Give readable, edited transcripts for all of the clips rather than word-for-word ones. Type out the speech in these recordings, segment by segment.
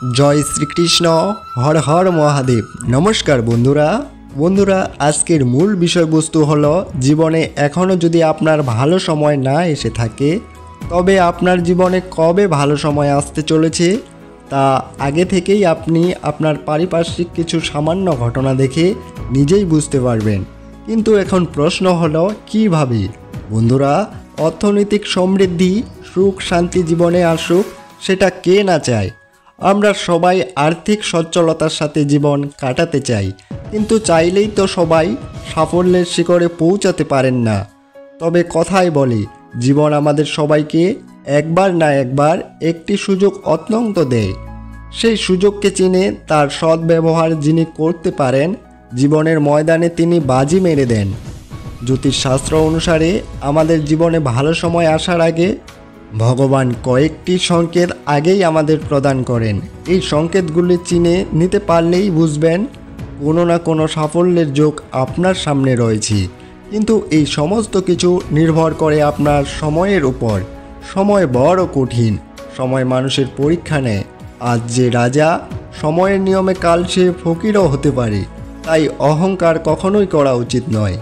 জয় শ্রীকৃষ্ণ। হর হর মহাদেব। নমস্কার বন্ধুরা আজকের মূল বিষয়বস্তু হলো জীবনে এখনও যদি আপনার ভালো সময় না এসে থাকে তবে আপনার জীবনে কবে ভালো সময় আসতে চলেছে তা আগে থেকেই আপনি আপনার পারিপার্শ্বিক কিছু সামান্য ঘটনা দেখে নিজেই বুঝতে পারবেন। কিন্তু এখন প্রশ্ন হলো কিভাবে? বন্ধুরা, অর্থনৈতিক সমৃদ্ধি, সুখ শান্তি জীবনে আসুক সেটা কে না চায়। আমরা সবাই আর্থিক সচ্ছলতার সাথে জীবন কাটাতে চাই, কিন্তু চাইলেই তো সবাই সাফল্যের শিখরে পৌঁছাতে পারেন না। তবে কথায় বলে জীবন আমাদের সবাইকে একবার না একবার একটি সুযোগ অত্যন্ত দেয়। সেই সুযোগকে চিনে তার সদ্ব্যবহার যিনি করতে পারেন, জীবনের ময়দানে তিনি বাজি মেরে দেন। জ্যোতিষশাস্ত্র অনুসারে আমাদের জীবনে ভালো সময় আসার আগে ভগবান কয়েকটি সংকেত আগেই আমাদের প্রদান করেন। এই সংকেতগুলি চিনে নিতে পারলেই বুঝবেন কোনো না কোনো সাফল্যের যোগ আপনার সামনে রয়েছে। কিন্তু এই সমস্ত কিছু নির্ভর করে আপনার সময়ের উপর। সময় বড় কঠিন, সময় মানুষের পরীক্ষা নেয়। আজ যে রাজা, সময়ের নিয়মে কাল সে ফকিরও হতে পারে। তাই অহংকার কখনোই করা উচিত নয়।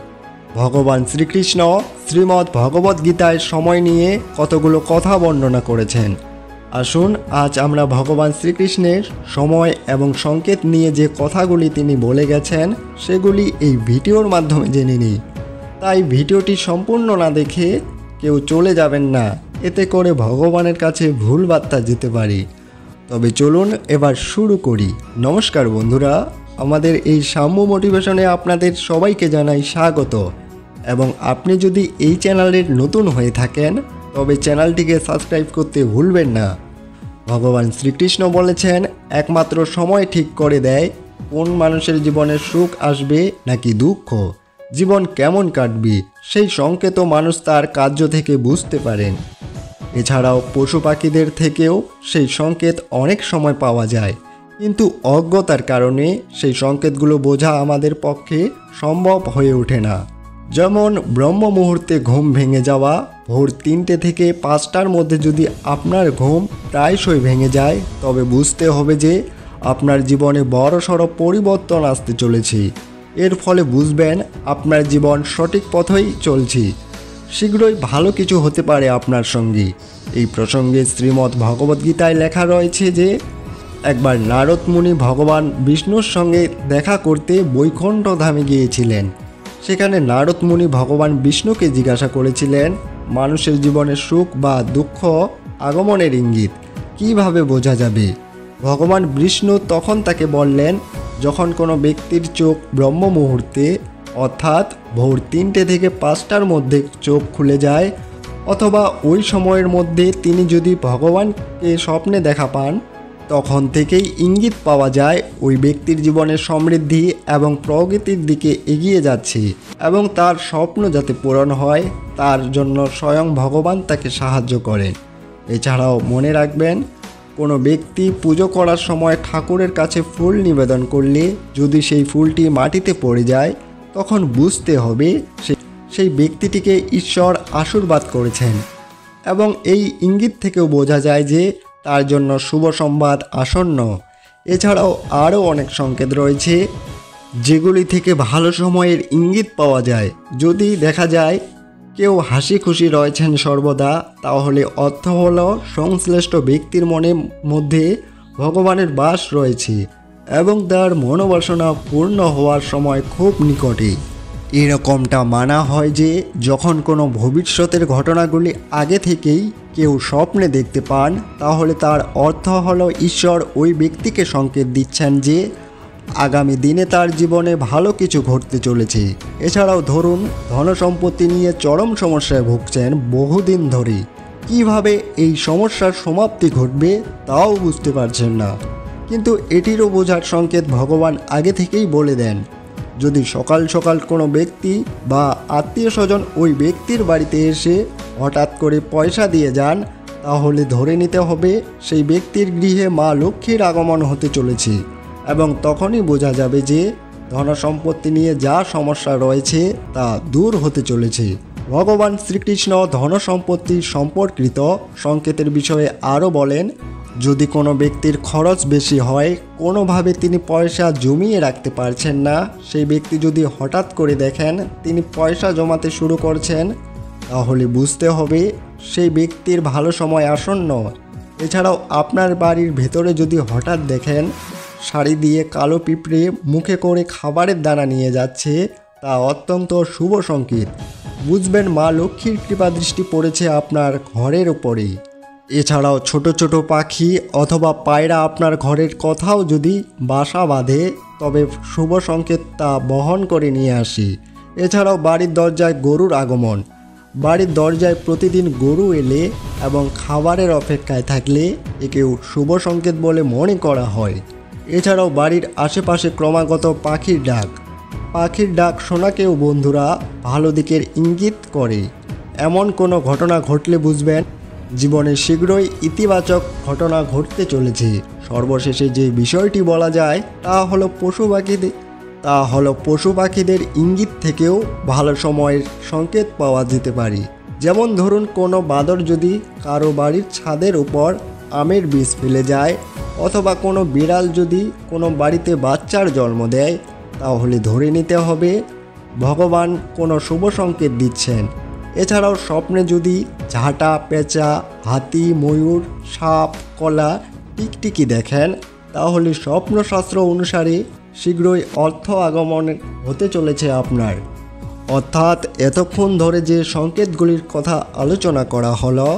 ভগবান শ্রীকৃষ্ণ শ্রীমদ্ ভগবদ্গীতায় সময় নিয়ে কতগুলো কথা বর্ণনা করেছেন। আসুন আজ আমরা ভগবান শ্রীকৃষ্ণের সময় এবং সংকেত নিয়ে যে কথাগুলি তিনি বলে গেছেন সেগুলি এই ভিডিওর মাধ্যমে জেনে নিই। তাই ভিডিওটি সম্পূর্ণ না দেখে কেউ চলে যাবেন না, এতে করে ভগবানের কাছে ভুল বার্তা যেতে পারে। তবে চলুন এবার শুরু করি। নমস্কার বন্ধুরা, আমাদের এই সাম্য মোটিভেশনে আপনাদের সবাইকে জানাই স্বাগত। এবং আপনি যদি এই চ্যানেলের নতুন হয়ে থাকেন তবে চ্যানেলটিকে সাবস্ক্রাইব করতে ভুলবেন না। ভগবান শ্রীকৃষ্ণ বলেছেন, একমাত্র সময় ঠিক করে দেয় কোন মানুষের জীবনে সুখ আসবে নাকি দুঃখ, জীবন কেমন কাটবে সেই সংকেতও মানুষ তার কার্য থেকে বুঝতে পারেন। এছাড়াও পশু পাখিদের থেকেও সেই সংকেত অনেক সময় পাওয়া যায়, কিন্তু অজ্ঞতার কারণে সেই সংকেতগুলো বোঝা আমাদের পক্ষে সম্ভব হয়ে ওঠে না। যেমন ব্রহ্ম মুহূর্তে ঘুম ভেঙে যাওয়া, ভোর 3টে থেকে 5টার মধ্যে যদি আপনার ঘুম প্রায়শই ভেঙে যায় তবে বুঝতে হবে যে আপনার জীবনে বড়সড় পরিবর্তন আসতে চলেছে। এর ফলে বুঝবেন আপনার জীবন সঠিক পথেই চলছে, শীঘ্রই ভালো কিছু হতে পারে আপনার সঙ্গে। এই প্রসঙ্গে শ্রীমদ্ ভগবদ্গীতায় লেখা রয়েছে যে একবার নারদ মুনি ভগবান বিষ্ণুর সঙ্গে দেখা করতে বৈকুণ্ঠ ধামে গিয়েছিলেন। সেখানে নারদ মুনি ভগবান বিষ্ণুকে জিজ্ঞাসা করেছিলেন, মানুষের জীবনে সুখ বা দুঃখ আগমনের ইঙ্গিত কিভাবে বোঝা যাবে? ভগবান বিষ্ণু তখন তাকে বললেন, যখন কোনো ব্যক্তির চোখ ব্রহ্ম মুহূর্তে অর্থাৎ ভোর 3টে থেকে 5টার মধ্যে চোখ খুলে যায়, অথবা ওই সময়ের মধ্যে তিনি যদি ভগবানকে স্বপ্নে দেখা পান, তখন থেকেই ইঙ্গিত পাওয়া যায় ওই ব্যক্তির জীবনে সমৃদ্ধি এবং প্রগতির দিকে এগিয়ে যাচ্ছে এবং তার স্বপ্ন যাতে পূরণ হয় তার জন্য স্বয়ং ভগবান তাকে সাহায্য করেন। এছাড়াও মনে রাখবেন, কোনো ব্যক্তি পুজো করার সময় ঠাকুরের কাছে ফুল নিবেদন করলে যদি সেই ফুলটি মাটিতে পড়ে যায় তখন বুঝতে হবে সেই ব্যক্তিটিকে ঈশ্বর আশীর্বাদ করেছেন। এবং এই ইঙ্গিত থেকেও বোঝা যায় যে তার জন্য শুভ সংবাদ আসন্ন। এছাড়াও আরও অনেক সংকেত রয়েছে যেগুলি থেকে ভালো সময়ের ইঙ্গিত পাওয়া যায়। যদি দেখা যায় কেউ হাসি খুশি রয়েছেন সর্বদা, তাহলে অর্থ হলো সংশ্লিষ্ট ব্যক্তির মনের মধ্যে ভগবানের বাস রয়েছে এবং তার মনোবাসনা পূর্ণ হওয়ার সময় খুব নিকটে। এরকমটা মানা হয় যে যখন কোনো ভবিষ্যতের ঘটনাগুলি আগে থেকেই কেউ স্বপ্নে দেখতে পান তাহলে তার অর্থ হলো ঈশ্বর ওই ব্যক্তিকে সংকেত দিচ্ছেন যে আগামী দিনে তার জীবনে ভালো কিছু ঘটতে চলেছে। এছাড়াও ধরুন ধনসম্পত্তি নিয়ে চরম সমস্যায় ভুগছেন বহুদিন ধরে, কিভাবে এই সমস্যার সমাপ্তি ঘটবে তাও বুঝতে পারছেন না, কিন্তু এটিরও বোঝার সংকেত ভগবান আগে থেকেই বলে দেন। যদি সকাল সকাল কোনো ব্যক্তি বা আত্মীয় স্বজন ওই ব্যক্তির বাড়িতে এসে হঠাৎ করে পয়সা দিয়ে যান, তাহলে ধরে নিতে হবে সেই ব্যক্তির গৃহে মা লক্ষ্মীর আগমন হতে চলেছে এবং তখনই বোঝা যাবে যে ধনসম্পত্তি নিয়ে যা সমস্যা রয়েছে তা দূর হতে চলেছে। ভগবান শ্রীকৃষ্ণ ধনসম্পত্তি সম্পর্কিত সংকেতের বিষয়ে আরও বলেন, যদি কোনো ব্যক্তির খরচ বেশি হয়, কোনোভাবে তিনি পয়সা জমিয়ে রাখতে পারছেন না, সেই ব্যক্তি যদি হঠাৎ করে দেখেন তিনি পয়সা জমাতে শুরু করছেন, তাহলে বুঝতে হবে সেই ব্যক্তির ভালো সময় আসন্ন। এছাড়াও আপনার বাড়ির ভেতরে যদি হঠাৎ দেখেন শাড়ি দিয়ে কালো পিঁপড়ে মুখে করে খাবারের দানা নিয়ে যাচ্ছে, তা অত্যন্ত শুভ সংকেত। বুঝবেন মা লক্ষ্মীর কৃপা দৃষ্টি পড়েছে আপনার ঘরের উপরে। এছাড়াও ছোট ছোট পাখি অথবা পায়রা আপনার ঘরের কোথাও যদি বাসা বাঁধে, তবে শুভ সংকেত তা বহন করে নিয়ে আসি। এছাড়াও বাড়ির দরজায় গরুর আগমন, বাড়ির দরজায় প্রতিদিন গরু এলে এবং খাবারের অপেক্ষায় থাকলে একেও শুভ সংকেত বলে মনে করা হয়। এছাড়াও বাড়ির আশেপাশে ক্রমাগত পাখির ডাক শোনাকেও বন্ধুরা ভালো দিকের ইঙ্গিত করে। এমন কোনো ঘটনা ঘটলে বুঝবেন জীবনে শীঘ্রই ইতিবাচক ঘটনা ঘটতে চলেছে। সর্বশেষে যে বিষয়টি বলা যায় তা হলো পশু পাখিদের ইঙ্গিত থেকেও ভালো সময়ের সংকেত পাওয়া যেতে পারে। যেমন ধরুন কোনো বাদর যদি কারো বাড়ির ছাদের উপর আমের বীজ ফেলে যায়, অথবা কোনো বিড়াল যদি কোনো বাড়িতে বাচ্চার জন্ম দেয়, তাহলে ধরে নিতে হবে ভগবান কোনো শুভ সংকেত দিচ্ছেন। এছাড়াও স্বপ্নে যদি ঝাঁটা, পেঁচা, হাতি, ময়ূর, সাপ, কলা, টিকটিকি দেখেন, তাহলে স্বপ্নশাস্ত্র অনুসারে শীঘ্রই অর্থ আগমন হতে চলেছে আপনার। অর্থাৎ এতক্ষণ ধরে যে সংকেতগুলির কথা আলোচনা করা হলো,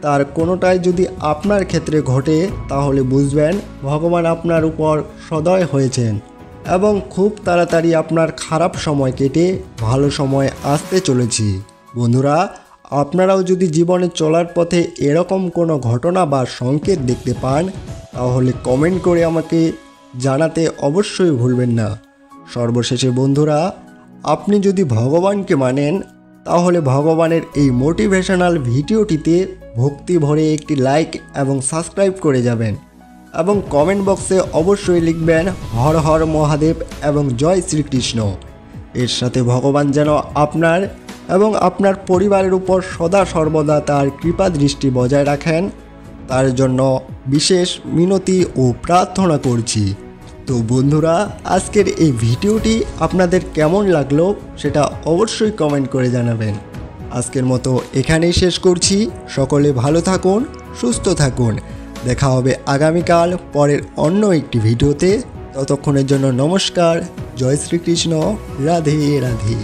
তার কোনোটাই যদি আপনার ক্ষেত্রে ঘটে, তাহলে বুঝবেন ভগবান আপনার উপর সদয় হয়েছেন এবং খুব তাড়াতাড়ি আপনার খারাপ সময় কেটে ভালো সময় আসতে চলেছে। বন্ধুরা, আপনারাও যদি জীবনে চলার পথে এরকম কোনো ঘটনা বা সংকেত দেখতে পান, তাহলে কমেন্ট করে আমাকে জানাতে অবশ্যই ভুলবেন না। সর্বশেষে বন্ধুরা, আপনি যদি ভগবানকে মানেন, তাহলে ভগবানের এই মোটিভেশনাল ভিডিওটিতে ভক্তি ভরে একটি লাইক এবং সাবস্ক্রাইব করে যাবেন এবং কমেন্ট বক্সে অবশ্যই লিখবেন হর হর মহাদেব এবং জয় শ্রীকৃষ্ণ। এর সাথে ভগবান যেন আপনার এবং আপনার পরিবারের উপর সদা সর্বদা তার কৃপা দৃষ্টি বজায় রাখেন, তার জন্য বিশেষ মিনতি ও প্রার্থনা করছি। তো বন্ধুরা, আজকের এই ভিডিওটি আপনাদের কেমন লাগলো সেটা অবশ্যই কমেন্ট করে জানাবেন। আজকের মতো এখানেই শেষ করছি। সকলে ভালো থাকুন, সুস্থ থাকুন। দেখা হবে আগামীকাল পরের অন্য একটি ভিডিওতে। ততক্ষণের জন্য নমস্কার। জয় শ্রীকৃষ্ণ। রাধে রাধে।